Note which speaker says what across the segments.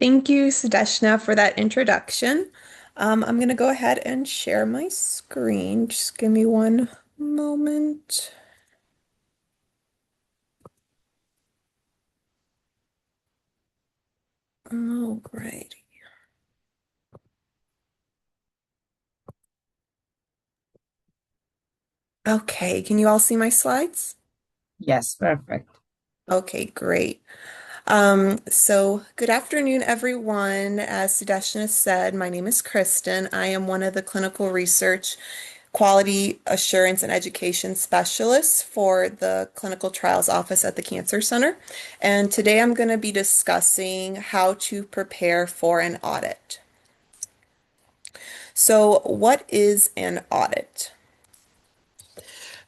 Speaker 1: Thank you, Sudeshna, for that introduction. I'm going to go ahead and share my screen. Just give me one moment. All right. Okay, can you all see my slides?
Speaker 2: Yes, perfect.
Speaker 1: Okay, great. Good afternoon, everyone. As Sudeshna said, my name is Kristen. I am one of the clinical research, quality assurance, and education specialists for the clinical trials office at the Cancer Center. And today I'm going to be discussing how to prepare for an audit. So, what is an audit?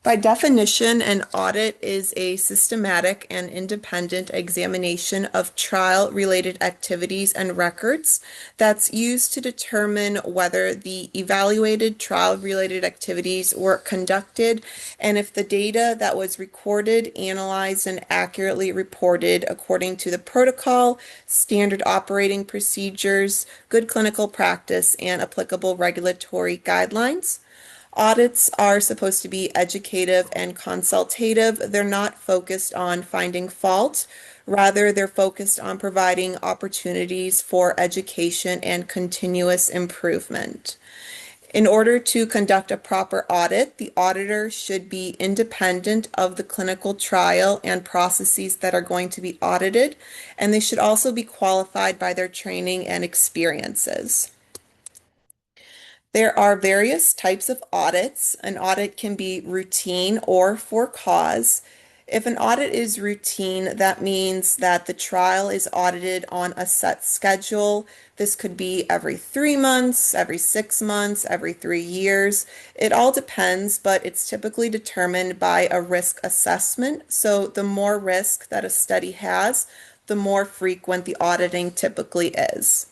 Speaker 1: By definition, an audit is a systematic and independent examination of trial-related activities and records that's used to determine whether the evaluated trial-related activities were conducted and if the data that was recorded, analyzed, and accurately reported according to the protocol, standard operating procedures, good clinical practice, and applicable regulatory guidelines. Audits are supposed to be educative and consultative. They're not focused on finding fault. Rather, they're focused on providing opportunities for education and continuous improvement. In order to conduct a proper audit, the auditor should be independent of the clinical trial and processes that are going to be audited, and they should also be qualified by their training and experiences. There are various types of audits. An audit can be routine or for cause. If an audit is routine, that means that the trial is audited on a set schedule. This could be every 3 months, every 6 months, every 3 years. It all depends, but it's typically determined by a risk assessment. So the more risk that a study has, the more frequent the auditing typically is.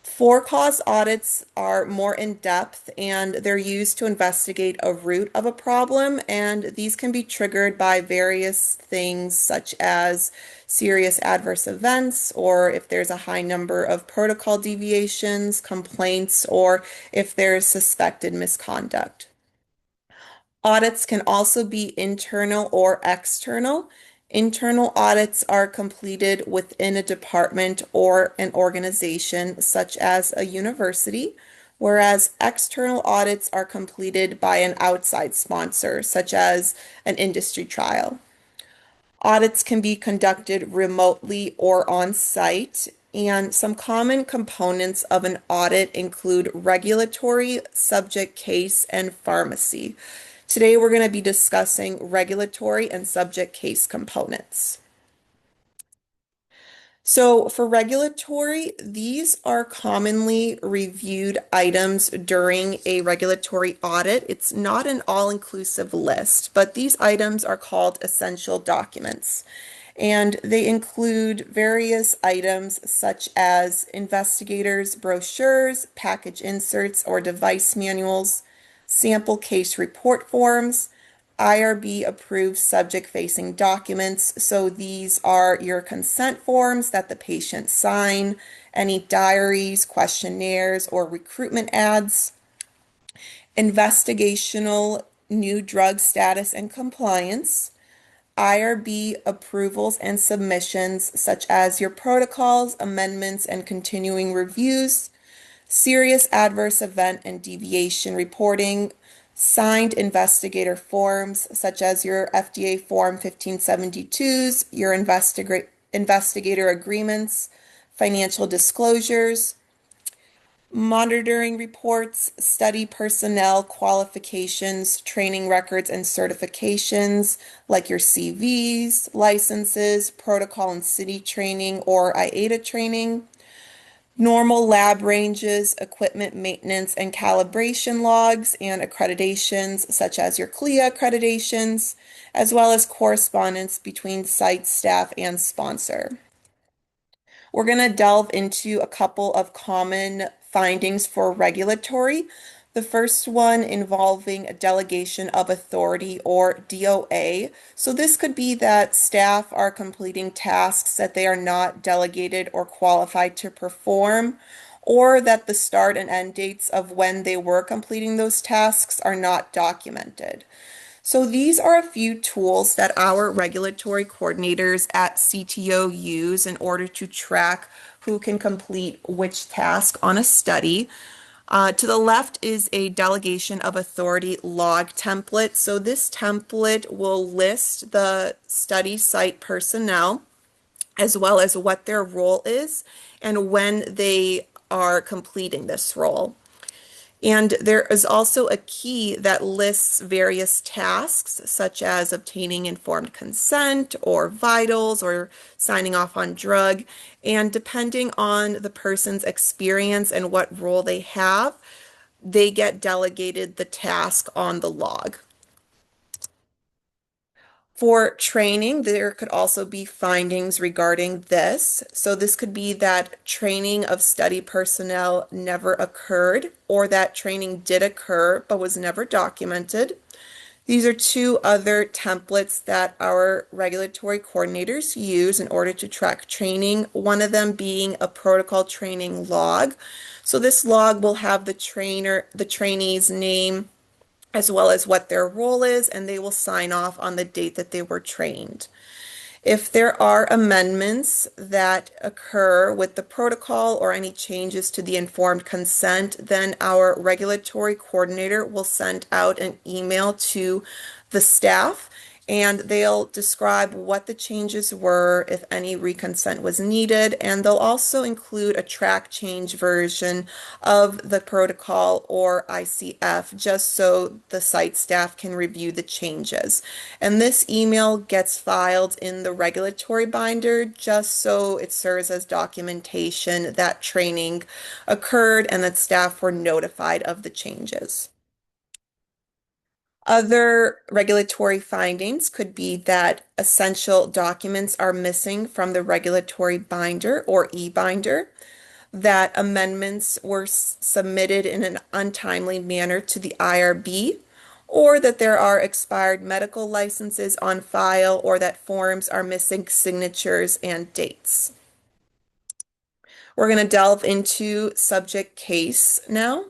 Speaker 1: For-cause audits are more in-depth and they're used to investigate a root of a problem, and these can be triggered by various things such as serious adverse events, or if there's a high number of protocol deviations, complaints, or if there's suspected misconduct. Audits can also be internal or external. Internal audits are completed within a department or an organization, such as a university, whereas external audits are completed by an outside sponsor, such as an industry trial. Audits can be conducted remotely or on site, and some common components of an audit include regulatory, subject case, and pharmacy. Today, we're going to be discussing regulatory and subject case components. So, for regulatory, these are commonly reviewed items during a regulatory audit. It's not an all-inclusive list, but these items are called essential documents. And they include various items such as investigators' brochures, package inserts or device manuals, sample case report forms, IRB approved subject-facing documents. So these are your consent forms that the patient sign, any diaries, questionnaires, or recruitment ads, investigational new drug status and compliance, IRB approvals and submissions, such as your protocols, amendments, and continuing reviews, serious adverse event and deviation reporting, signed investigator forms, such as your FDA Form 1572s, your investigator agreements, financial disclosures, monitoring reports, study personnel qualifications, training records, and certifications like your CVs, licenses, protocol and city training or IATA training, normal lab ranges, equipment maintenance and calibration logs, and accreditations such as your CLIA accreditations, as well as correspondence between site staff and sponsor. We're going to delve into a couple of common findings for regulatory. The first one involving a delegation of authority or DOA. So this could be that staff are completing tasks that they are not delegated or qualified to perform, or that the start and end dates of when they were completing those tasks are not documented. So these are a few tools that our regulatory coordinators at CTO use in order to track who can complete which task on a study. To the left is a delegation of authority log template. So this template will list the study site personnel as well as what their role is and when they are completing this role. And there is also a key that lists various tasks, such as obtaining informed consent or vitals or signing off on drug. And depending on the person's experience and what role they have, they get delegated the task on the log. For training, there could also be findings regarding this. So this could be that training of study personnel never occurred, or that training did occur but was never documented. These are two other templates that our regulatory coordinators use in order to track training, one of them being a protocol training log. So this log will have the trainee's name, as well as what their role is, and they will sign off on the date that they were trained. If there are amendments that occur with the protocol or any changes to the informed consent, then our regulatory coordinator will send out an email to the staff and they'll describe what the changes were, if any reconsent was needed, and they'll also include a track change version of the protocol or ICF just so the site staff can review the changes. And this email gets filed in the regulatory binder just so it serves as documentation that training occurred and that staff were notified of the changes. Other regulatory findings could be that essential documents are missing from the regulatory binder or e-binder, that amendments were submitted in an untimely manner to the IRB, or that there are expired medical licenses on file, or that forms are missing signatures and dates. We're going to delve into subject case now.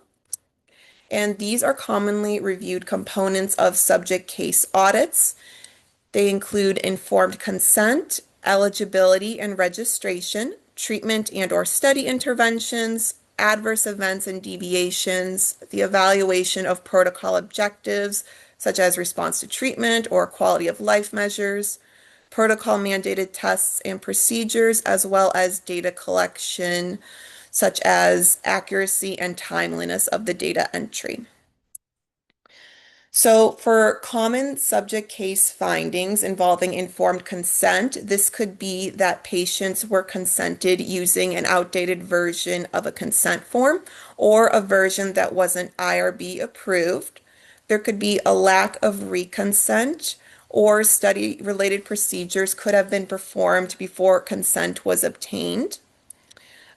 Speaker 1: And these are commonly reviewed components of subject case audits. They include informed consent, eligibility and registration, treatment and or study interventions, adverse events and deviations, the evaluation of protocol objectives, such as response to treatment or quality of life measures, protocol mandated tests and procedures, as well as data collection, such as accuracy and timeliness of the data entry. So for common subject case findings involving informed consent, this could be that patients were consented using an outdated version of a consent form or a version that wasn't IRB approved. There could be a lack of reconsent, or study-related procedures could have been performed before consent was obtained.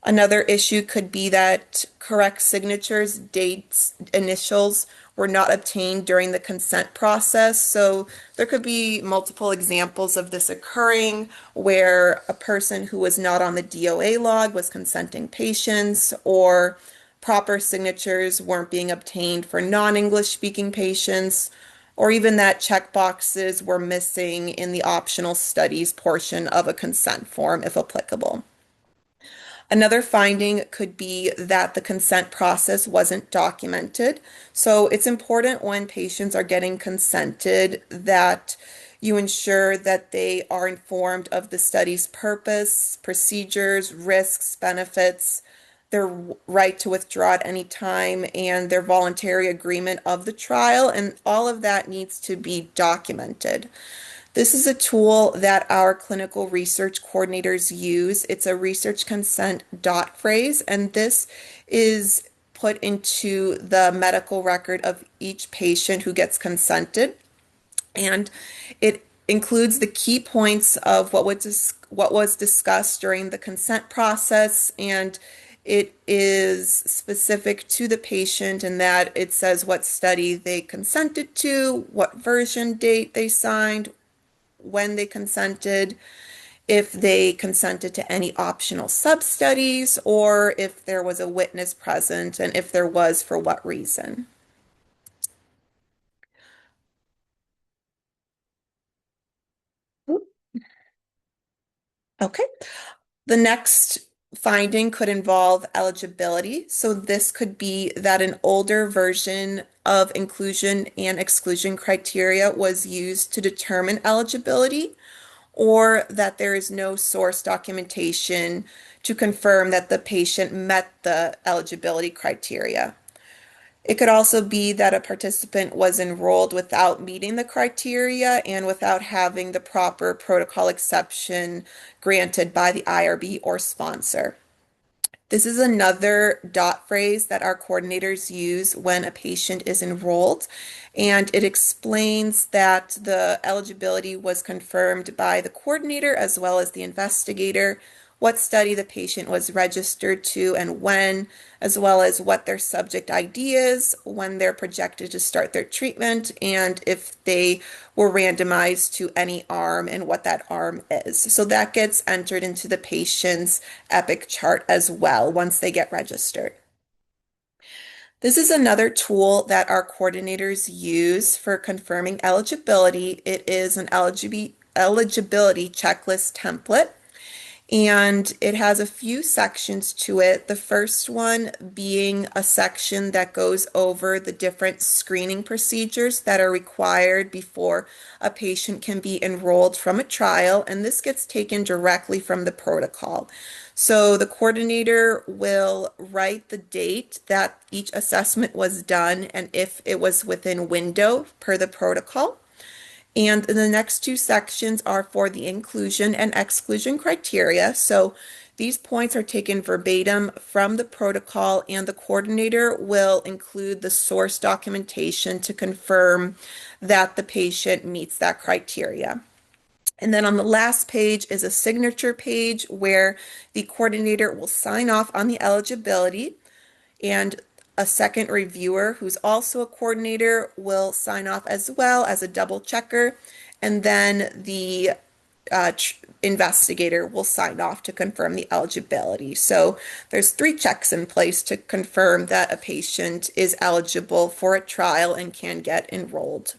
Speaker 1: Another issue could be that correct signatures, dates, initials were not obtained during the consent process. So there could be multiple examples of this occurring where a person who was not on the DOA log was consenting patients, or proper signatures weren't being obtained for non-English speaking patients, or even that checkboxes were missing in the optional studies portion of a consent form, if applicable. Another finding could be that the consent process wasn't documented. So it's important when patients are getting consented that you ensure that they are informed of the study's purpose, procedures, risks, benefits, their right to withdraw at any time, and their voluntary agreement of the trial. And all of that needs to be documented. This is a tool that our clinical research coordinators use. It's a research consent dot phrase, and this is put into the medical record of each patient who gets consented. And it includes the key points of what was discussed during the consent process, and It is specific to the patient in that it says what study they consented to, what version date they signed, when they consented, if they consented to any optional sub-studies, or if there was a witness present, and if there was, for what reason. Okay. The next finding could involve eligibility. So this could be that an older version of inclusion and exclusion criteria was used to determine eligibility, or that there is no source documentation to confirm that the patient met the eligibility criteria. It could also be that a participant was enrolled without meeting the criteria and without having the proper protocol exception granted by the IRB or sponsor. This is another dot phrase that our coordinators use when a patient is enrolled, and it explains that the eligibility was confirmed by the coordinator as well as the investigator, what study the patient was registered to and when, as well as what their subject ID is, when they're projected to start their treatment, and if they were randomized to any arm and what that arm is. So that gets entered into the patient's Epic chart as well once they get registered. This is another tool that our coordinators use for confirming eligibility. It is an eligibility checklist template, and it has a few sections to it. The first one being a section that goes over the different screening procedures that are required before a patient can be enrolled from a trial, and this gets taken directly from the protocol. So the coordinator will write the date that each assessment was done and if it was within window per the protocol. And the next two sections are for the inclusion and exclusion criteria. So these points are taken verbatim from the protocol, and the coordinator will include the source documentation to confirm that the patient meets that criteria. And then on the last page is a signature page where the coordinator will sign off on the eligibility, and a second reviewer who's also a coordinator will sign off as well as a double checker, and then the investigator will sign off to confirm the eligibility. So there's three checks in place to confirm that a patient is eligible for a trial and can get enrolled.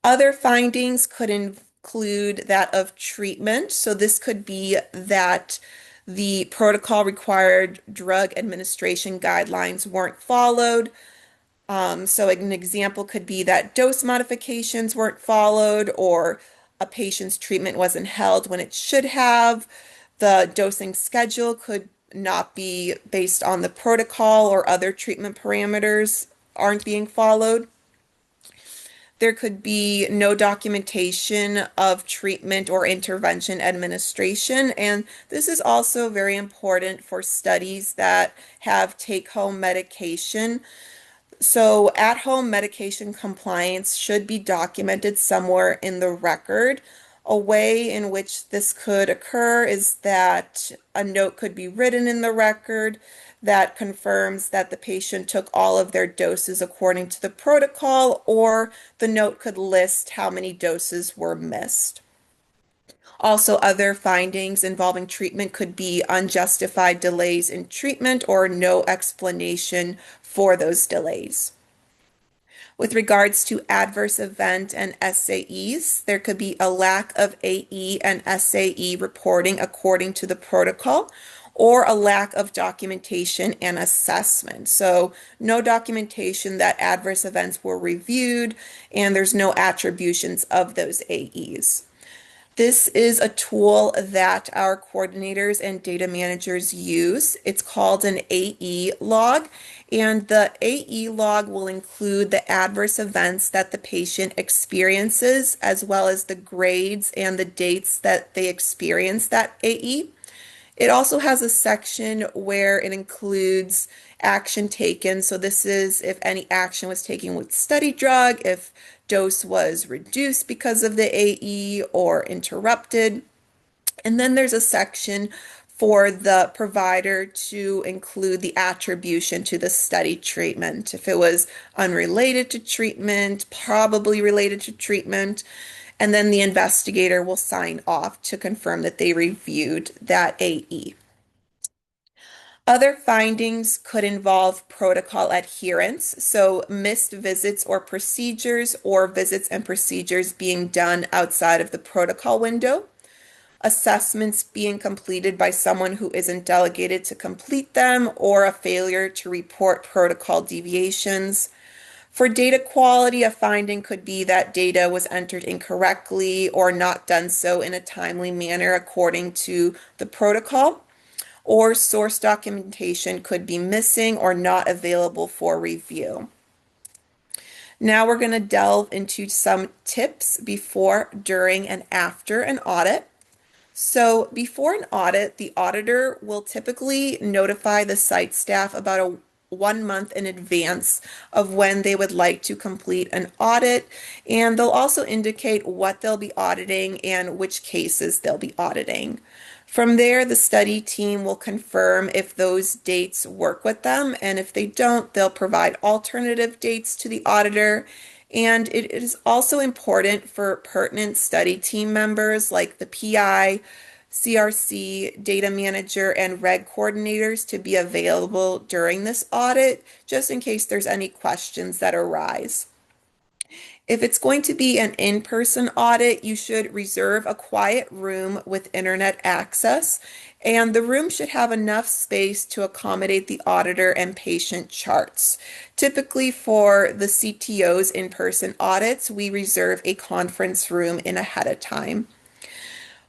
Speaker 1: Other findings could include that of treatment. So this could be that the protocol required drug administration guidelines weren't followed. So an example could be that dose modifications weren't followed, or a patient's treatment wasn't held when it should have. The dosing schedule could not be based on the protocol, or other treatment parameters aren't being followed. There could be no documentation of treatment or intervention administration, and this is also very important for studies that have take-home medication. So at-home medication compliance should be documented somewhere in the record. A way in which this could occur is that a note could be written in the record that confirms that the patient took all of their doses according to the protocol, or the note could list how many doses were missed. Also, other findings involving treatment could be unjustified delays in treatment or no explanation for those delays. With regards to adverse event and SAEs, there could be a lack of AE and SAE reporting according to the protocol, or a lack of documentation and assessment. So no documentation that adverse events were reviewed, and there's no attributions of those AEs. This is a tool that our coordinators and data managers use. It's called an AE log, and the AE log will include the adverse events that the patient experiences, as well as the grades and the dates that they experience that AE. It also has a section where it includes action taken. So this is if any action was taken with study drug, if dose was reduced because of the AE or interrupted. And then there's a section for the provider to include the attribution to the study treatment. If it was unrelated to treatment, probably related to treatment, and then the investigator will sign off to confirm that they reviewed that AE. Other findings could involve protocol adherence, so missed visits or procedures, or visits and procedures being done outside of the protocol window, assessments being completed by someone who isn't delegated to complete them, or a failure to report protocol deviations. For data quality, a finding could be that data was entered incorrectly or not done so in a timely manner according to the protocol, or source documentation could be missing or not available for review. Now we're going to delve into some tips before, during, and after an audit. So before an audit, the auditor will typically notify the site staff about 1 month in advance of when they would like to complete an audit, and they'll also indicate what they'll be auditing and which cases they'll be auditing. From there, the study team will confirm if those dates work with them, and if they don't, they'll provide alternative dates to the auditor. And it is also important for pertinent study team members like the PI, CRC, data manager, and reg coordinators to be available during this audit, just in case there's any questions that arise. If it's going to be an in-person audit, you should reserve a quiet room with internet access, and the room should have enough space to accommodate the auditor and patient charts. Typically for the CTO's in-person audits, we reserve a conference room in ahead of time.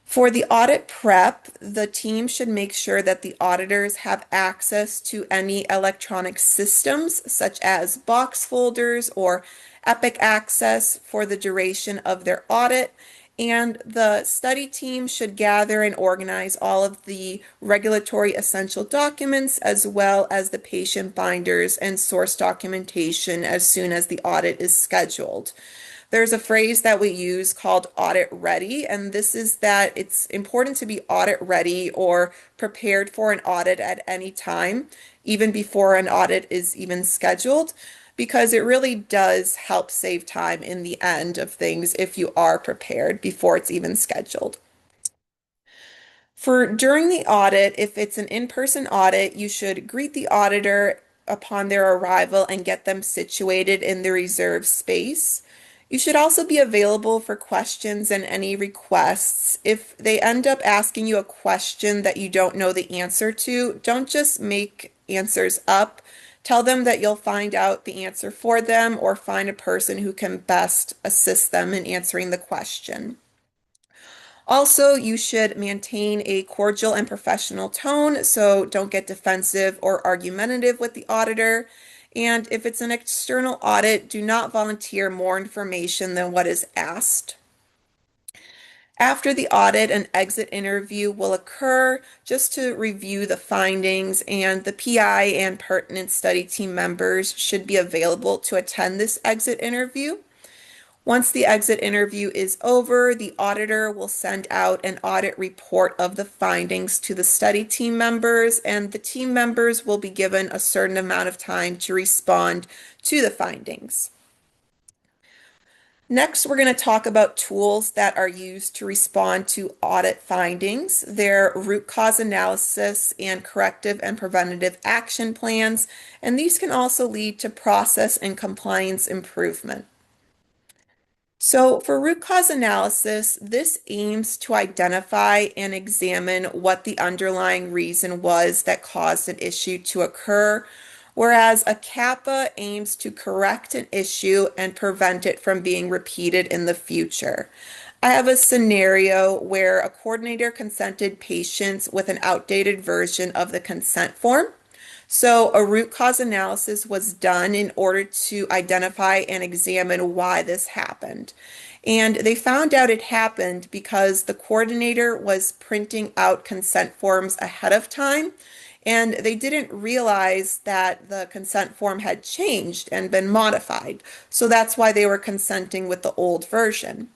Speaker 1: For the audit prep, the team should make sure that the auditors have access to any electronic systems, such as box folders or Epic Access, for the duration of their audit. And the study team should gather and organize all of the regulatory essential documents, as well as the patient binders and source documentation as soon as the audit is scheduled. There's a phrase that we use called audit ready, and this is that it's important to be audit ready or prepared for an audit at any time, even before an audit is even scheduled, because it really does help save time in the end of things if you are prepared before it's even scheduled. For during the audit, if it's an in-person audit, you should greet the auditor upon their arrival and get them situated in the reserved space. You should also be available for questions and any requests. If they end up asking you a question that you don't know the answer to, don't just make answers up. Tell them that you'll find out the answer for them or find a person who can best assist them in answering the question. Also, you should maintain a cordial and professional tone, so don't get defensive or argumentative with the auditor. And if it's an external audit, do not volunteer more information than what is asked. After the audit, an exit interview will occur just to review the findings, and the PI and pertinent study team members should be available to attend this exit interview. Once the exit interview is over, the auditor will send out an audit report of the findings to the study team members, and the team members will be given a certain amount of time to respond to the findings. Next, we're going to talk about tools that are used to respond to audit findings. They're root cause analysis and corrective and preventative action plans, and these can also lead to process and compliance improvement. So for root cause analysis, this aims to identify and examine what the underlying reason was that caused an issue to occur, whereas a CAPA aims to correct an issue and prevent it from being repeated in the future. I have a scenario where a coordinator consented patients with an outdated version of the consent form. So a root cause analysis was done in order to identify and examine why this happened. And they found out it happened because the coordinator was printing out consent forms ahead of time, and they didn't realize that the consent form had changed and been modified. So that's why they were consenting with the old version.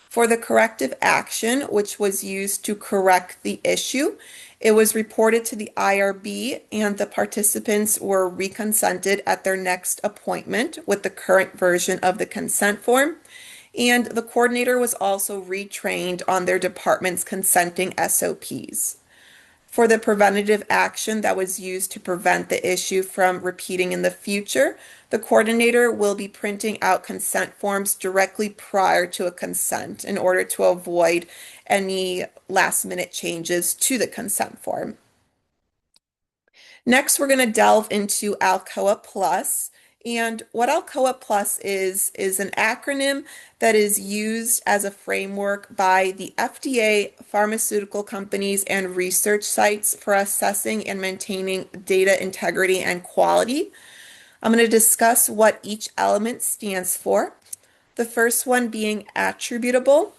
Speaker 1: For the corrective action, which was used to correct the issue, it was reported to the IRB and the participants were reconsented at their next appointment with the current version of the consent form. And the coordinator was also retrained on their department's consenting SOPs. For the preventative action that was used to prevent the issue from repeating in the future, the coordinator will be printing out consent forms directly prior to a consent in order to avoid any last-minute changes to the consent form. Next, we're going to delve into Alcoa Plus. And what Alcoa Plus is an acronym that is used as a framework by the FDA, pharmaceutical companies, and research sites for assessing and maintaining data integrity and quality. I'm going to discuss what each element stands for. The first one being attributable.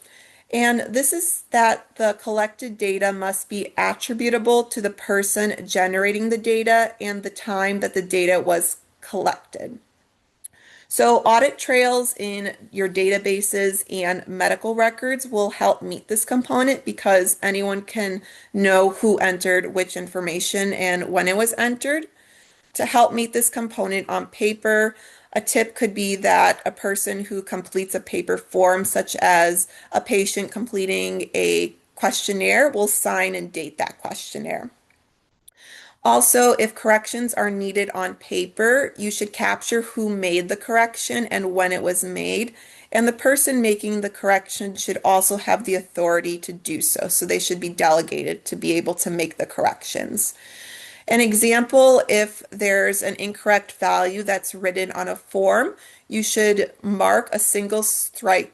Speaker 1: And this is that the collected data must be attributable to the person generating the data and the time that the data was collected. So audit trails in your databases and medical records will help meet this component because anyone can know who entered which information and when it was entered. To help meet this component on paper, a tip could be that a person who completes a paper form, such as a patient completing a questionnaire, will sign and date that questionnaire. Also, if corrections are needed on paper, you should capture who made the correction and when it was made. And the person making the correction should also have the authority to do so. So they should be delegated to be able to make the corrections. An example, if there's an incorrect value that's written on a form, you should mark a single strike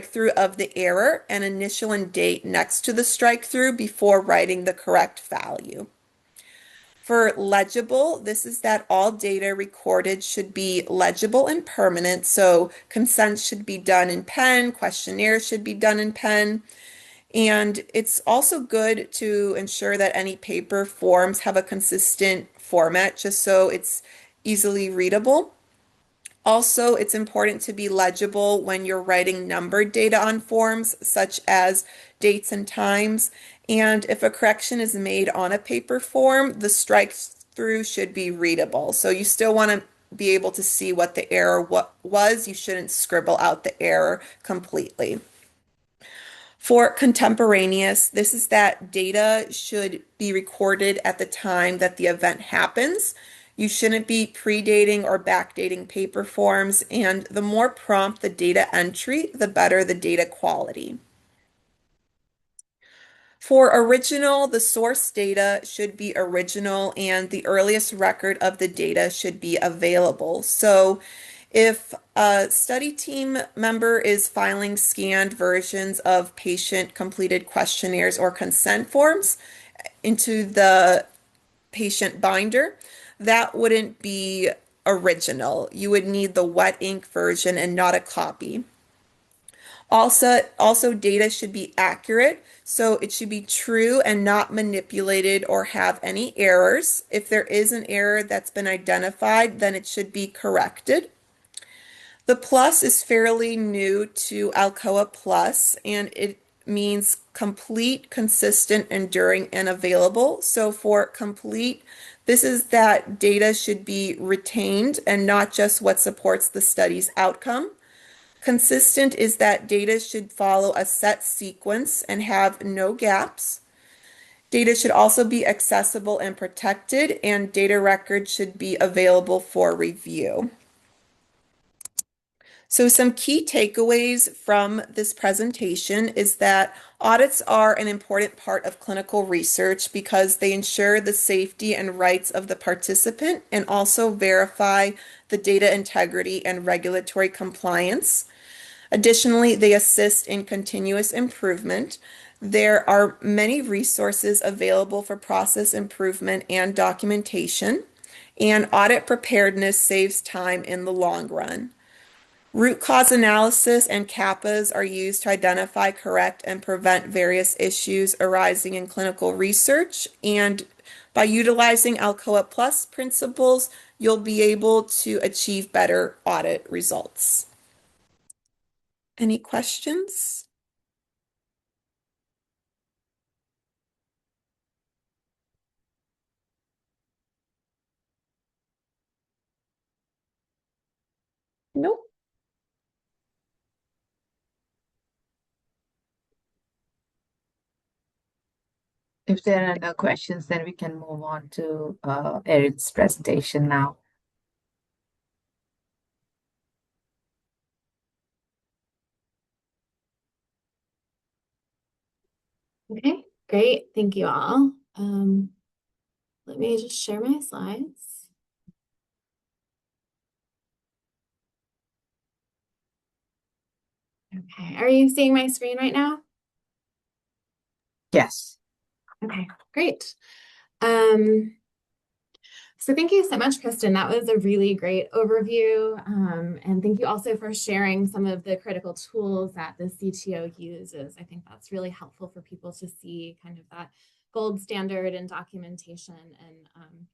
Speaker 1: through of the error and initial and date next to the strike through before writing the correct value. For legible, this is that all data recorded should be legible and permanent. So consent should be done in pen, questionnaires should be done in pen. And it's also good to ensure that any paper forms have a consistent format just so it's easily readable. Also, it's important to be legible when you're writing numbered data on forms, such as dates and times. And if a correction is made on a paper form, the strike through should be readable. So you still want to be able to see what the error was. You shouldn't scribble out the error completely. For contemporaneous, this is that data should be recorded at the time that the event happens. You shouldn't be predating or backdating paper forms, and the more prompt the data entry, the better the data quality. For original, the source data should be original and the earliest record of the data should be available. So if a study team member is filing scanned versions of patient completed questionnaires or consent forms into the patient binder, that wouldn't be original. You would need the wet ink version and not a copy. Also, data should be accurate, so it should be true and not manipulated or have any errors. If there is an error that's been identified, then it should be corrected. The plus is fairly new to Alcoa Plus, and it means complete, consistent, enduring, and available. So for complete, this is that data should be retained and not just what supports the study's outcome. Consistent is that data should follow a set sequence and have no gaps. Data should also be accessible and protected, and data records should be available for review. So some key takeaways from this presentation is that audits are an important part of clinical research because they ensure the safety and rights of the participant and also verify the data integrity and regulatory compliance. Additionally, they assist in continuous improvement. There are many resources available for process improvement and documentation, and audit preparedness saves time in the long run. Root cause analysis and CAPAs are used to identify, correct, and prevent various issues arising in clinical research. And by utilizing Alcoa Plus principles, you'll be able to achieve better audit results. Any questions? Nope.
Speaker 2: If there are no questions, then we can move on to Erin's presentation now.
Speaker 3: Okay, great. Thank you all. Let me just share my slides. Okay, are you seeing my screen right now?
Speaker 2: Yes.
Speaker 3: Okay, great. So thank you so much, Kristen. That was a really great overview. And thank you also for sharing some of the critical tools that the CTO uses. I think that's really helpful for people to see kind of that gold standard in documentation and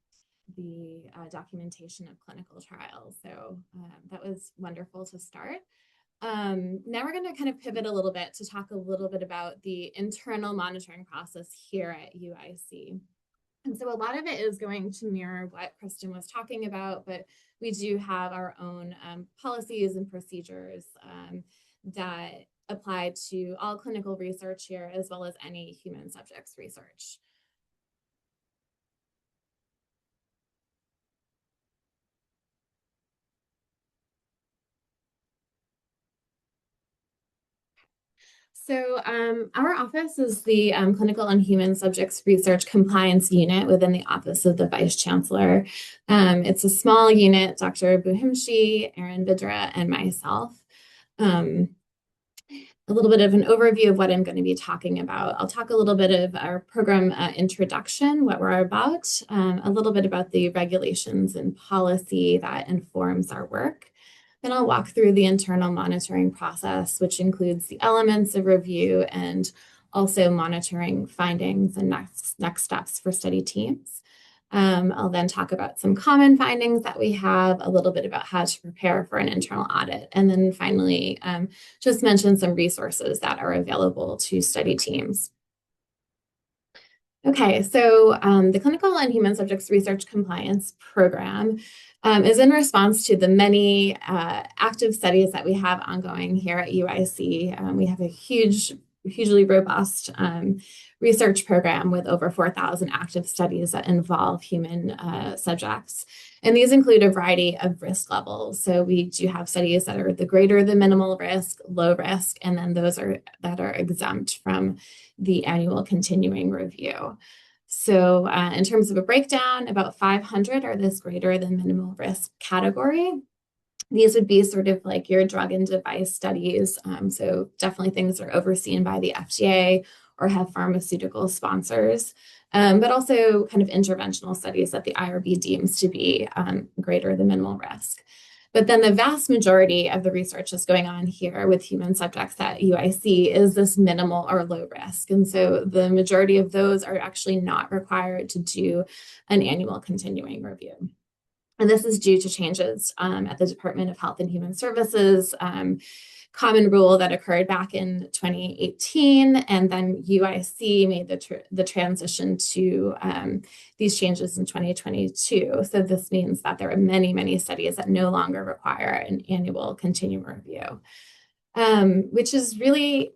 Speaker 3: the documentation of clinical trials. So that was wonderful to start. Now we're going to kind of pivot a little bit to talk a little bit about the internal monitoring process here at UIC. And so a lot of it is going to mirror what Kristen was talking about, but we do have our own policies and procedures that apply to all clinical research here, as well as any human subjects research. So our office is the Clinical and Human Subjects Research Compliance Unit within the Office of the Vice Chancellor. It's a small unit, Dr. Buhimshi, Erin Vidra, and myself. A little bit of an overview of what I'm going to be talking about. I'll talk a little bit of our program introduction, what we're about, a little bit about the regulations and policy that informs our work. Then I'll walk through the internal monitoring process, which includes the elements of review and also monitoring findings and next steps for study teams. I'll then talk about some common findings that we have, a little bit about how to prepare for an internal audit, and then finally just mention some resources that are available to study teams. Okay, so the Clinical and Human Subjects Research Compliance Program is in response to the many active studies that we have ongoing here at UIC. We have a hugely robust research program with over 4,000 active studies that involve human subjects. And these include a variety of risk levels. So we do have studies that are the greater than minimal risk, low risk, and then those that are exempt from the annual continuing review. So in terms of a breakdown, about 500 are this greater than minimal risk category. These would be sort of like your drug and device studies. So definitely things that are overseen by the FDA or have pharmaceutical sponsors, but also kind of interventional studies that the IRB deems to be greater than minimal risk. But then the vast majority of the research that's going on here with human subjects at UIC is this minimal or low risk. And so the majority of those are actually not required to do an annual continuing review. And this is due to changes at the Department of Health and Human Services common rule that occurred back in 2018, and then UIC made the transition to these changes in 2022. So this means that there are many, many studies that no longer require an annual continuing review, which is really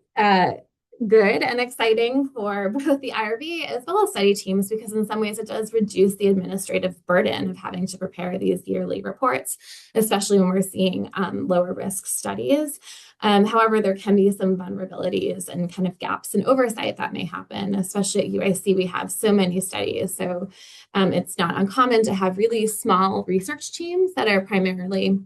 Speaker 3: good and exciting for both the IRB as well as study teams, because in some ways it does reduce the administrative burden of having to prepare these yearly reports, especially when we're seeing lower risk studies. However, there can be some vulnerabilities and kind of gaps in oversight that may happen, especially at UIC. We have so many studies, so it's not uncommon to have really small research teams that are primarily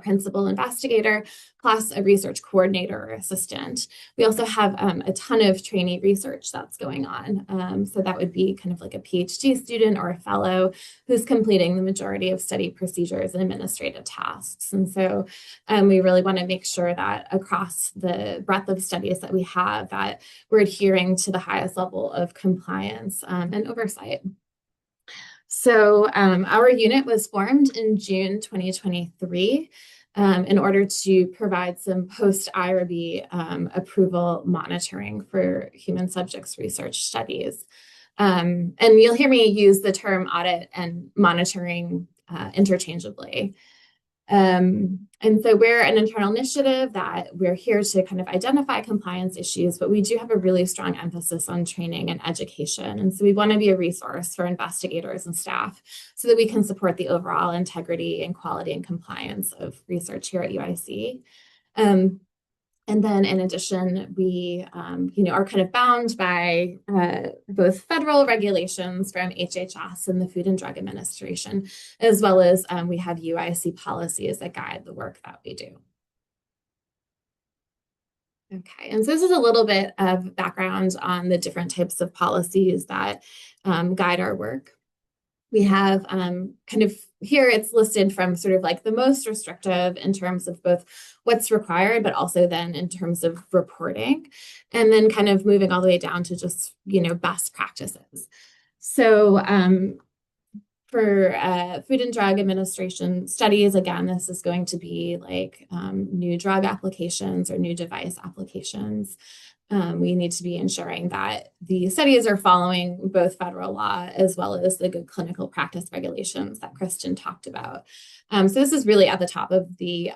Speaker 3: principal investigator plus a research coordinator or assistant. We also have a ton of trainee research that's going on. So that would be kind of like a PhD student or a fellow who's completing the majority of study procedures and administrative tasks. And so we really want to make sure that across the breadth of studies that we have, that we're adhering to the highest level of compliance and oversight. So our unit was formed in June 2023 in order to provide some post-IRB approval monitoring for human subjects research studies. And you'll hear me use the term audit and monitoring interchangeably. And so we're an internal initiative that we're here to kind of identify compliance issues, but we do have a really strong emphasis on training and education. And so we want to be a resource for investigators and staff so that we can support the overall integrity and quality and compliance of research here at UIC. And then in addition, we are kind of bound by both federal regulations from HHS and the Food and Drug Administration, as well as we have UIC policies that guide the work that we do. Okay, and so this is a little bit of background on the different types of policies that guide our work. We have kind of here it's listed from sort of like the most restrictive in terms of both what's required, but also then in terms of reporting, and then kind of moving all the way down to just, best practices. So for Food and Drug Administration studies, again, this is going to be like new drug applications or new device applications. We need to be ensuring that the studies are following both federal law as well as the good clinical practice regulations that Kristen talked about. So this is really at the top of the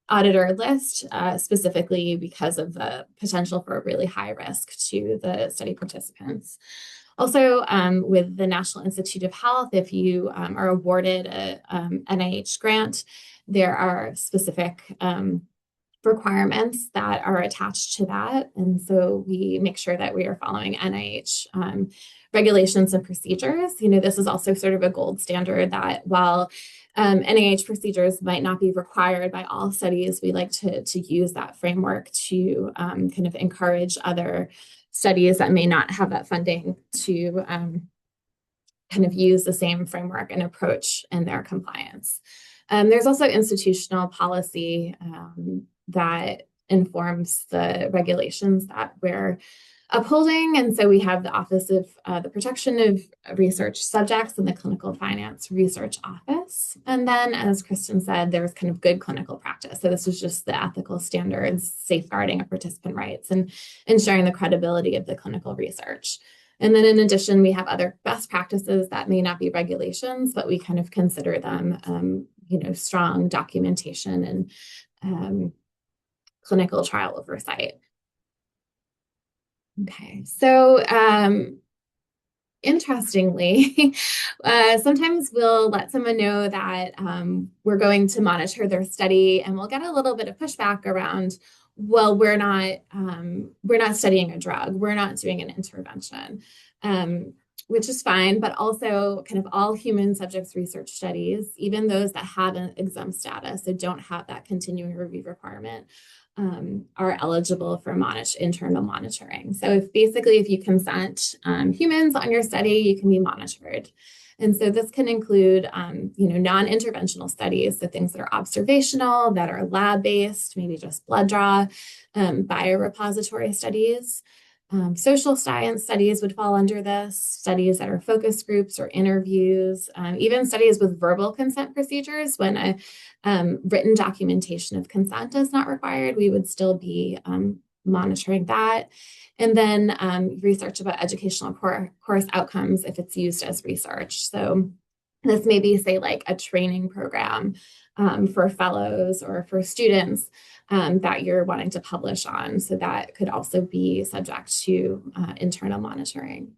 Speaker 3: auditor list, specifically because of the potential for a really high risk to the study participants. Also, with the National Institute of Health, if you are awarded a NIH grant, there are specific requirements that are attached to that. And so we make sure that we are following NIH regulations and procedures. This is also sort of a gold standard that while NIH procedures might not be required by all studies, we like to use that framework to kind of encourage other studies that may not have that funding to kind of use the same framework and approach in their compliance. There's also institutional policy that informs the regulations that we're upholding. And so we have the Office of the Protection of Research Subjects and the Clinical Finance Research Office. And then, as Kristen said, there's kind of good clinical practice. So this is just the ethical standards, safeguarding of participant rights, and ensuring the credibility of the clinical research. And then in addition, we have other best practices that may not be regulations, but we kind of consider them, strong documentation and clinical trial oversight. Okay, so interestingly, sometimes we'll let someone know that we're going to monitor their study, and we'll get a little bit of pushback around, well, we're not studying a drug, we're not doing an intervention, which is fine, but also kind of all human subjects research studies, even those that have an exempt status, so don't have that continuing review requirement, are eligible for internal monitoring. So if you consent humans on your study, you can be monitored. And so this can include, non-interventional studies, so things that are observational, that are lab-based, maybe just blood draw, biorepository studies. Social science studies would fall under this, studies that are focus groups or interviews, even studies with verbal consent procedures. When a written documentation of consent is not required, we would still be monitoring that. And then research about educational course outcomes if it's used as research. So this may be, say, like a training program for fellows or for students that you're wanting to publish on. So that could also be subject to internal monitoring.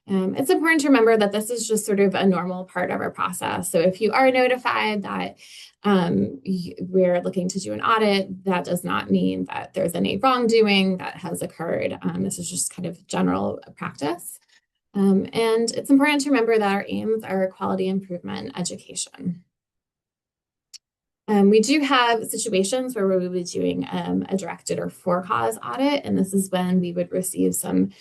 Speaker 3: It's important to remember that this is just sort of a normal part of our process. So if you are notified that we're looking to do an audit, that does not mean that there's any wrongdoing that has occurred. This is just kind of general practice. And it's important to remember that our aims are quality improvement and education. We do have situations where we would be doing a directed or for-cause audit, and this is when we would receive some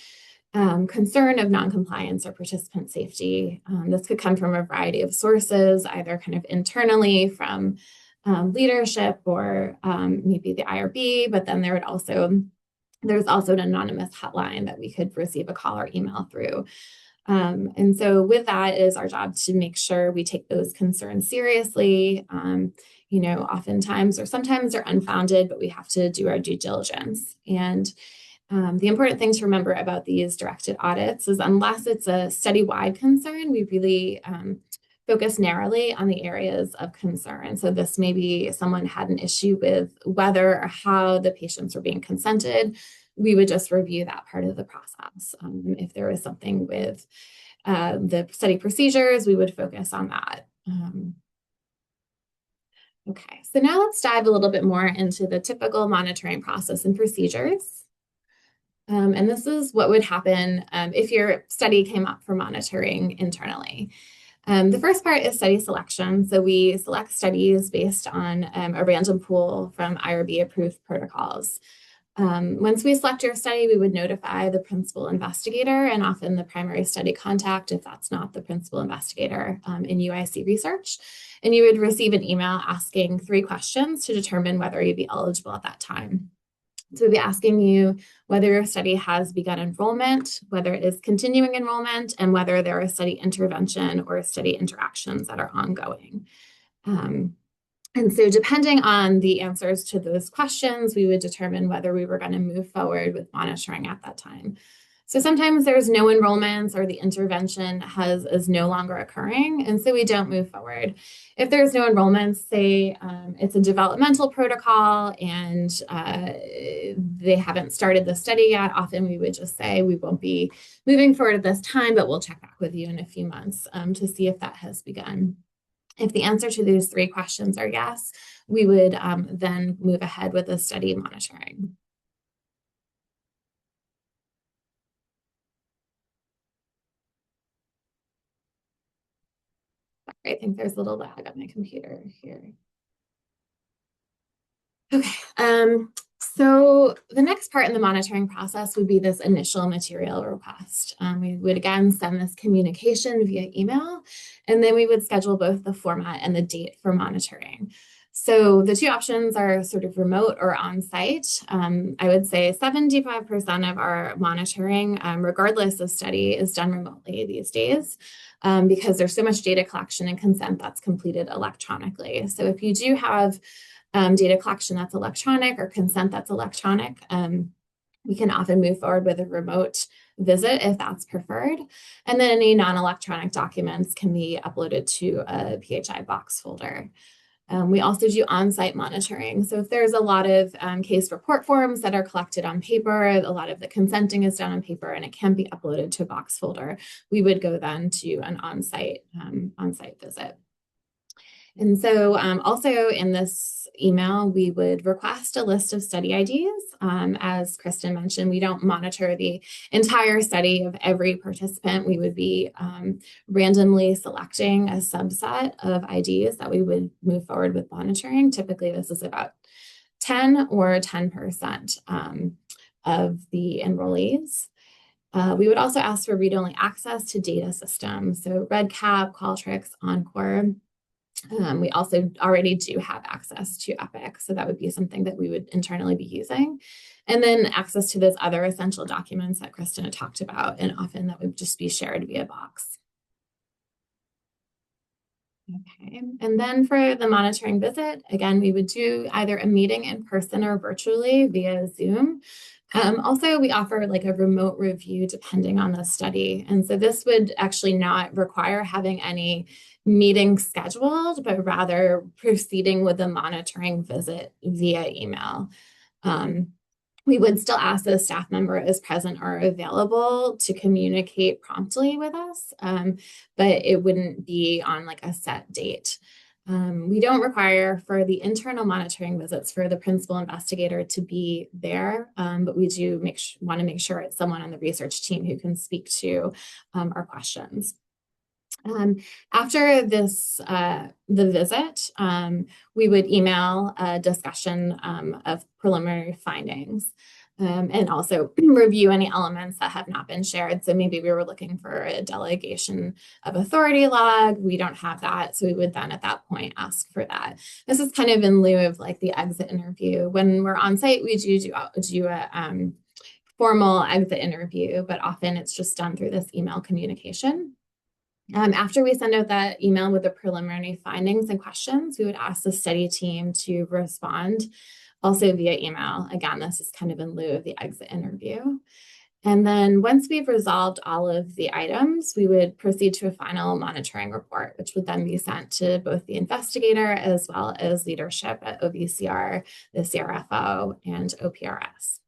Speaker 3: concern of noncompliance or participant safety. This could come from a variety of sources, either kind of internally from leadership or maybe the IRB, but then there's also an anonymous hotline that we could receive a call or email through. And so with that, it is our job to make sure we take those concerns seriously. Oftentimes or sometimes they're unfounded, but we have to do our due diligence. And the important thing to remember about these directed audits is unless it's a study-wide concern, we really focus narrowly on the areas of concern. So this may be someone had an issue with whether or how the patients were being consented. We would just review that part of the process. If there was something with the study procedures, we would focus on that. Okay, so now let's dive a little bit more into the typical monitoring process and procedures. And this is what would happen if your study came up for monitoring internally. The first part is study selection. So we select studies based on a random pool from IRB-approved protocols. Once we select your study, we would notify the principal investigator and often the primary study contact if that's not the principal investigator in UIC research. And you would receive an email asking 3 questions to determine whether you'd be eligible at that time. So we'd be asking you whether your study has begun enrollment, whether it is continuing enrollment, and whether there are study intervention or study interactions that are ongoing. And so depending on the answers to those questions, we would determine whether we were going to move forward with monitoring at that time. So sometimes there's no enrollments or the intervention is no longer occurring, and so we don't move forward. If there's no enrollments, say it's a developmental protocol and they haven't started the study yet, often we would just say we won't be moving forward at this time, but we'll check back with you in a few months to see if that has begun. If the answer to those 3 questions are yes, we would then move ahead with the study monitoring. Sorry, I think there's a little lag on my computer here. Okay, so the next part in the monitoring process would be this initial material request. We would again send this communication via email, and then we would schedule both the format and the date for monitoring. So the 2 options are sort of remote or on-site. I would say 75% of our monitoring, regardless of study, is done remotely these days because there's so much data collection and consent that's completed electronically. So if you do have data collection that's electronic or consent that's electronic, we can often move forward with a remote visit if that's preferred. And then any non-electronic documents can be uploaded to a PHI box folder. We also do on-site monitoring. So if there's a lot of case report forms that are collected on paper, a lot of the consenting is done on paper and it can be uploaded to a box folder, we would go then to an on-site visit. And so also in this email, we would request a list of study IDs. As Kristen mentioned, we don't monitor the entire study of every participant. We would be randomly selecting a subset of IDs that we would move forward with monitoring. Typically, this is about 10 or 10% of the enrollees. We would also ask for read-only access to data systems, so REDCap, Qualtrics, Encore. We also already do have access to Epic, so that would be something that we would internally be using. And then access to those other essential documents that Kristen had talked about, and often that would just be shared via Box. Okay, and then for the monitoring visit, again, we would do either a meeting in person or virtually via Zoom. Also, we offer like a remote review depending on the study. And so this would actually not require having any meeting scheduled, but rather proceeding with the monitoring visit via email. We would still ask the staff member is present or available to communicate promptly with us, but it wouldn't be on like a set date. We don't require for the internal monitoring visits for the principal investigator to be there, but we do want to make sure it's someone on the research team who can speak to our questions. After this, the visit, we would email a discussion of preliminary findings and also review any elements that have not been shared. So maybe we were looking for a delegation of authority log. We don't have that. So we would then at that point ask for that. This is kind of in lieu of like the exit interview. When we're on site, we do a formal exit interview, but often it's just done through this email communication. After we send out that email with the preliminary findings and questions, we would ask the study team to respond also via email. Again, this is kind of in lieu of the exit interview. And then once we've resolved all of the items, we would proceed to a final monitoring report, which would then be sent to both the investigator as well as leadership at OVCR, the CRFO, and OPRS.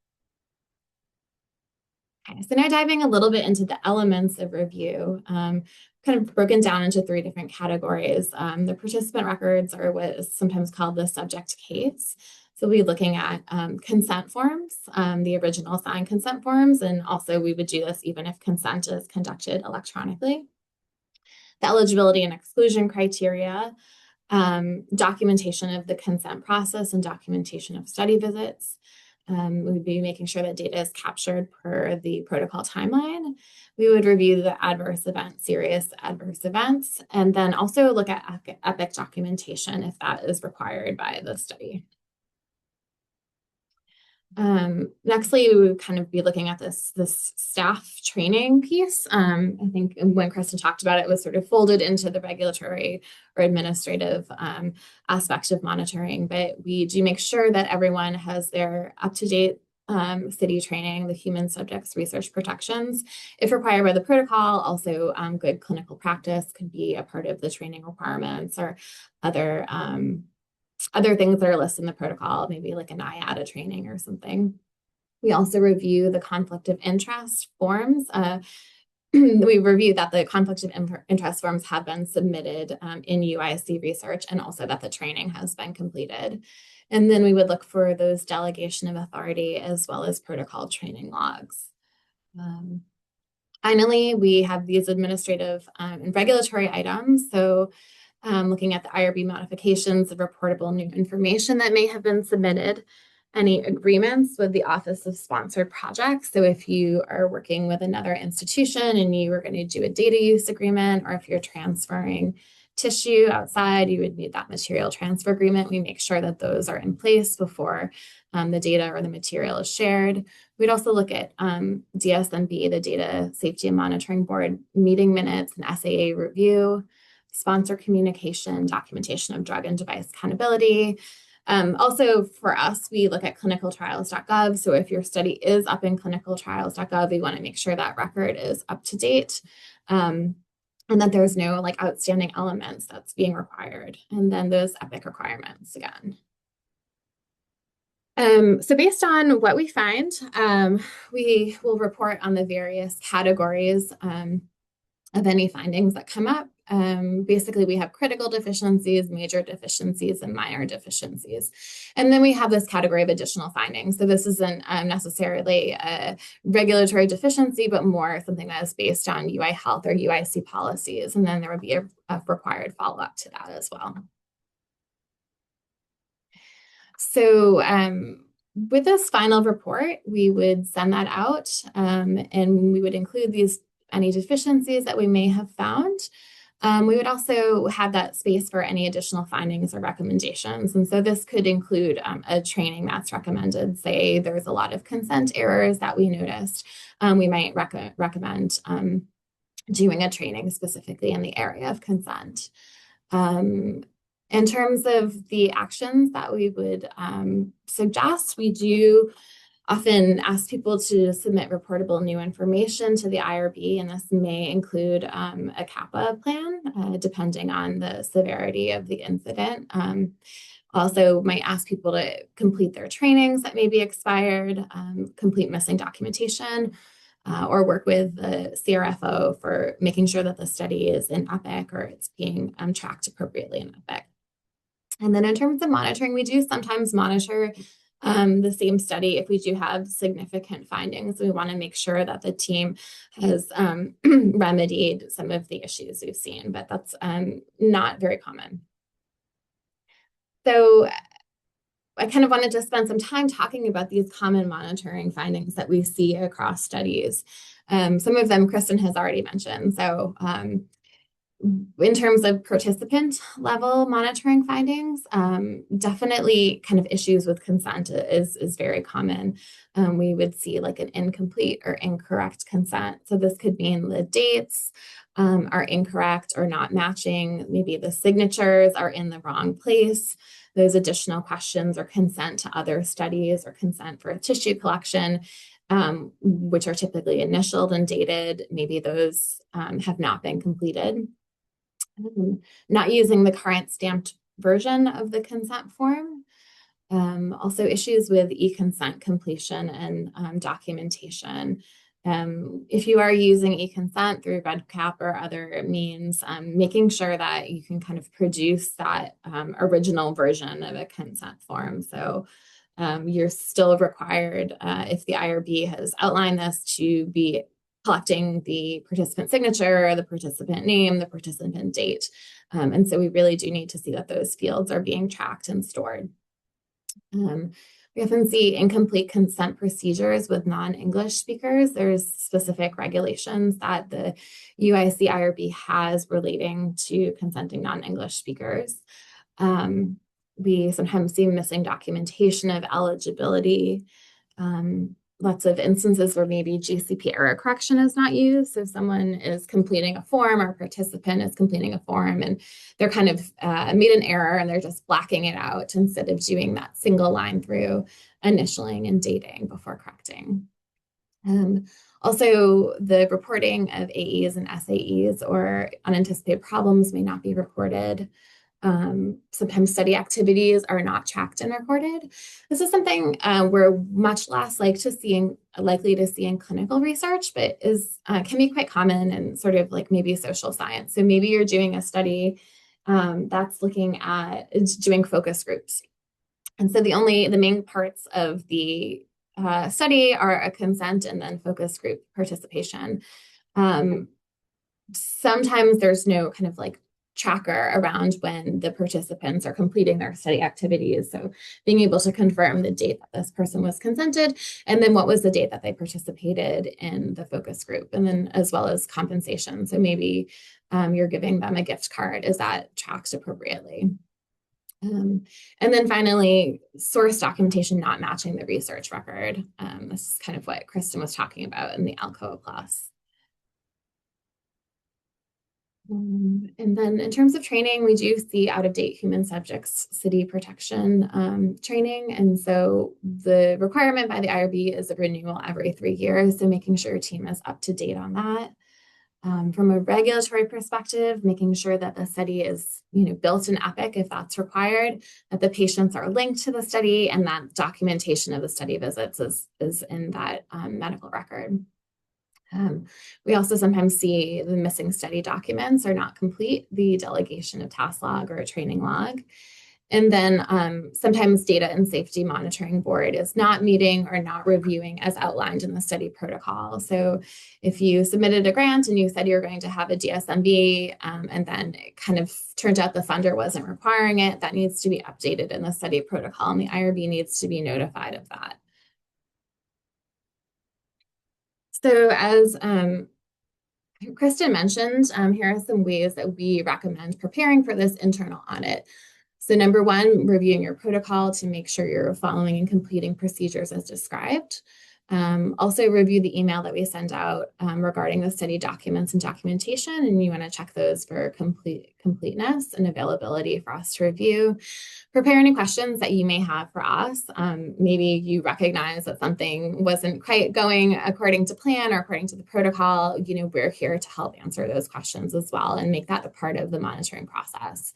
Speaker 3: Okay, so now diving a little bit into the elements of review, kind of broken down into 3 different categories. The participant records are what is sometimes called the subject case. So we'll be looking at consent forms, the original signed consent forms, and also we would do this even if consent is conducted electronically. The eligibility and exclusion criteria, documentation of the consent process and documentation of study visits. We'd be making sure that data is captured per the protocol timeline. We would review the adverse events, serious adverse events, and then also look at EPIC documentation if that is required by the study. Nextly, we would kind of be looking at this staff training piece. I think when Kristen talked about it, it was sort of folded into the regulatory or administrative aspect of monitoring, but we do make sure that everyone has their up-to-date city training, the human subjects research protections, if required by the protocol. Also, good clinical practice could be a part of the training requirements, or other things that are listed in the protocol, maybe like an IATA training or something. We also review the conflict of interest forms. We review that the conflict of interest forms have been submitted in UIC research, and also that the training has been completed. And then we would look for those delegation of authority as well as protocol training logs. Finally, we have these administrative and regulatory items. So looking at the IRB modifications of reportable new information that may have been submitted, any agreements with the Office of Sponsored Projects. So if you are working with another institution and you are going to do a data use agreement, or if you're transferring tissue outside, you would need that material transfer agreement. We make sure that those are in place before the data or the material is shared. We'd also look at DSMB, the Data Safety and Monitoring Board meeting minutes and SAA review, sponsor communication, documentation of drug and device accountability. Also for us, we look at clinicaltrials.gov. So if your study is up in clinicaltrials.gov, we want to make sure that record is up to date, and that there's no like outstanding elements that's being required. And then those EPIC requirements again. So based on what we find, we will report on the various categories of any findings that come up. Basically, we have critical deficiencies, major deficiencies, and minor deficiencies. And then we have this category of additional findings. So this isn't necessarily a regulatory deficiency, but more something that is based on UI health or UIC policies. And then there would be a required follow-up to that as well. So with this final report, we would send that out, and we would include any deficiencies that we may have found. We would also have that space for any additional findings or recommendations. And so this could include a training that's recommended. Say there's a lot of consent errors that we noticed. We might recommend doing a training specifically in the area of consent. In terms of the actions that we would suggest, we do often ask people to submit reportable new information to the IRB, and this may include a CAPA plan, depending on the severity of the incident. Also might ask people to complete their trainings that may be expired, complete missing documentation, or work with the CRFO for making sure that the study is in EPIC or it's being tracked appropriately in EPIC. And then in terms of monitoring, we do sometimes monitor the same study if we do have significant findings. We want to make sure that the team has remedied some of the issues we've seen, but that's not very common. So I kind of wanted to spend some time talking about these common monitoring findings that we see across studies. Some of them Kristen has already mentioned. So in terms of participant level monitoring findings, definitely kind of issues with consent is very common. We would see like an incomplete or incorrect consent. So this could mean the dates are incorrect or not matching. Maybe the signatures are in the wrong place. Those additional questions or consent to other studies or consent for a tissue collection which are typically initialed and dated. Maybe those have not been completed. Not using the current stamped version of the consent form. Also issues with e-consent completion and documentation. If you are using e-consent through REDCap or other means, making sure that you can kind of produce that original version of a consent form. So you're still required, if the IRB has outlined this, to be collecting the participant signature, the participant name, the participant date. And so we really do need to see that those fields are being tracked and stored. We often see incomplete consent procedures with non-English speakers. There's specific regulations that the UIC IRB has relating to consenting non-English speakers. We sometimes see missing documentation of eligibility. Lots of instances where maybe GCP error correction is not used. So if someone is completing a form or a participant is completing a form and they're kind of made an error and they're just blacking it out instead of doing that single line through initialing and dating before correcting. Also, the reporting of AEs and SAEs or unanticipated problems may not be reported. Sometimes study activities are not tracked and recorded. This is something we're much less likely to see in clinical research, but can be quite common in sort of like maybe social science. So maybe you're doing a study that's looking at doing focus groups. And so the main parts of the study are a consent and then focus group participation. Sometimes there's no kind of like tracker around when the participants are completing their study activities. So being able to confirm the date that this person was consented, and then what was the date that they participated in the focus group, and then as well as compensation. So maybe you're giving them a gift card. Is that tracked appropriately? And then finally, source documentation not matching the research record. This is kind of what Kristen was talking about in the Alcoa Plus. And then in terms of training, we do see out-of-date human subjects city protection training. And so the requirement by the IRB is a renewal every 3 years. So making sure your team is up to date on that. From a regulatory perspective, making sure that the study is built in Epic if that's required, that the patients are linked to the study, and that documentation of the study visits is in that medical record. We also sometimes see the missing study documents are not complete, the delegation of task log or a training log. And then sometimes data and safety monitoring board is not meeting or not reviewing as outlined in the study protocol. So if you submitted a grant and you said you're going to have a DSMB and then it kind of turned out the funder wasn't requiring it, that needs to be updated in the study protocol, and the IRB needs to be notified of that. So as Kristen mentioned, here are some ways that we recommend preparing for this internal audit. So number one, reviewing your protocol to make sure you're following and completing procedures as described. Also review the email that we send out regarding the study documents and documentation, and you want to check those for completeness and availability for us to review. Prepare any questions that you may have for us. Maybe you recognize that something wasn't quite going according to plan or according to the protocol. We're here to help answer those questions as well and make that a part of the monitoring process.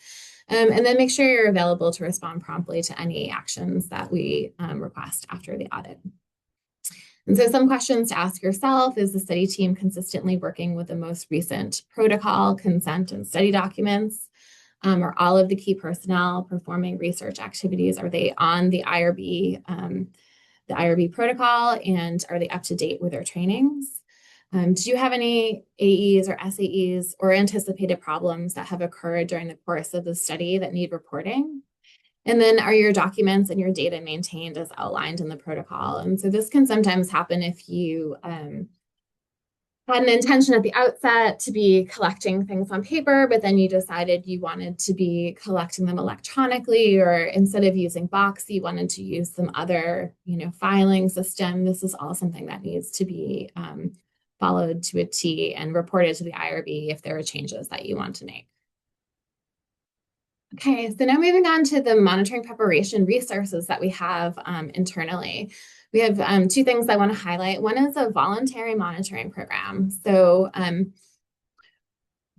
Speaker 3: And then make sure you're available to respond promptly to any actions that we request after the audit. And so some questions to ask yourself: is the study team consistently working with the most recent protocol, consent, and study documents? Are all of the key personnel performing research activities? Are they on the IRB protocol, and are they up to date with their trainings? Do you have any AEs or SAEs or anticipated problems that have occurred during the course of the study that need reporting? And then are your documents and your data maintained as outlined in the protocol? And so this can sometimes happen if you had an intention at the outset to be collecting things on paper, but then you decided you wanted to be collecting them electronically, or instead of using Box, you wanted to use some other, filing system. This is all something that needs to be followed to a T and reported to the IRB if there are changes that you want to make. Okay, so now moving on to the monitoring preparation resources that we have internally. We have two things I want to highlight. One is a voluntary monitoring program. So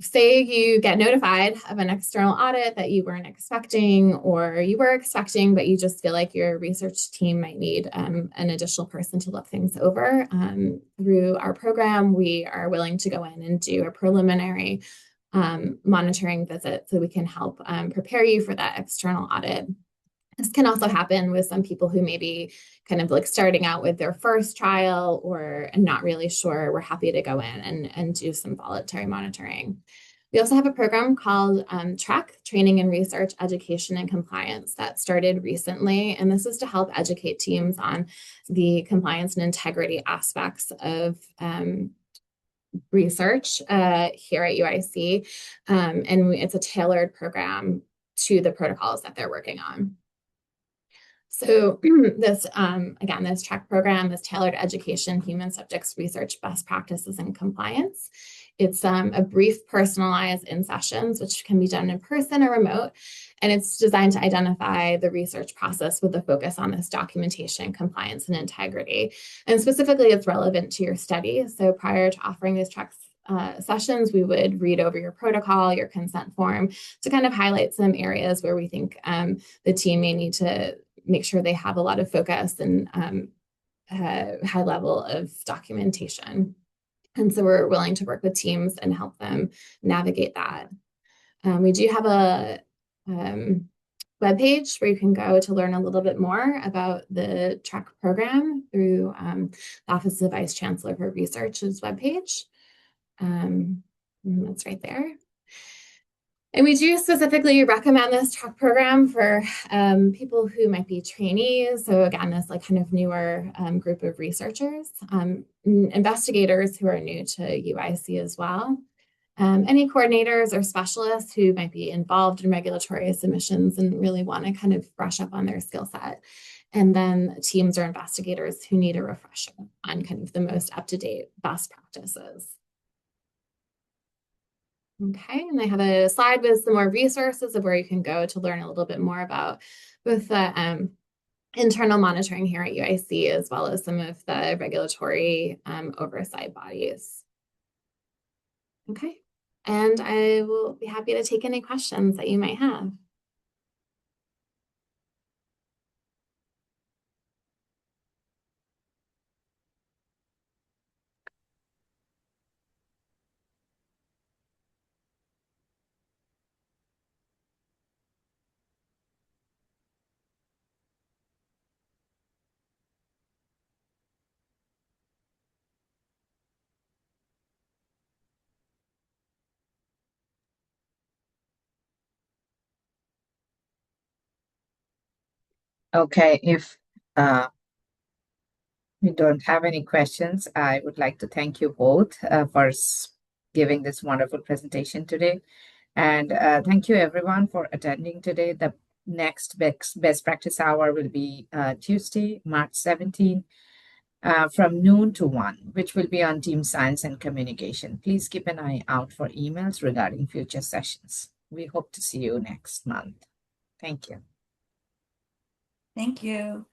Speaker 3: say you get notified of an external audit that you weren't expecting, or you were expecting, but you just feel like your research team might need an additional person to look things over. Through our program, we are willing to go in and do a preliminary monitoring visit so we can help prepare you for that external audit. This can also happen with some people who may be kind of like starting out with their first trial or not really sure. We're happy to go in and do some voluntary monitoring. We also have a program called TREC, Training and Research, Education and Compliance, that started recently. And this is to help educate teams on the compliance and integrity aspects of research here at UIC. And it's a tailored program to the protocols that they're working on. So this, again, this TREC program is tailored education, human subjects research, best practices, and compliance. It's a brief, personalized in sessions, which can be done in person or remote. And it's designed to identify the research process with a focus on this documentation, compliance, and integrity. And specifically, it's relevant to your study. So prior to offering these TREC sessions, we would read over your protocol, your consent form, to kind of highlight some areas where we think the team may need to make sure they have a lot of focus and high level of documentation. And so we're willing to work with teams and help them navigate that. We do have a webpage where you can go to learn a little bit more about the TREC program through the Office of Vice Chancellor for Research's webpage. That's right there. And we do specifically recommend this TREC program for people who might be trainees. So again, this like kind of newer group of researchers, investigators who are new to UIC as well. Any coordinators or specialists who might be involved in regulatory submissions and really want to kind of brush up on their skill set. And then teams or investigators who need a refresher on kind of the most up-to-date best practices. Okay, and I have a slide with some more resources of where you can go to learn a little bit more about both the internal monitoring here at UIC, as well as some of the regulatory oversight bodies. Okay, and I will be happy to take any questions that you might have.
Speaker 2: Okay, if we don't have any questions, I would like to thank you both for giving this wonderful presentation today. And thank you everyone for attending today. The next best practice hour will be Tuesday, March 17, from noon to 1, which will be on Team Science and Communication. Please keep an eye out for emails regarding future sessions. We hope to see you next month. Thank you.
Speaker 4: Thank you.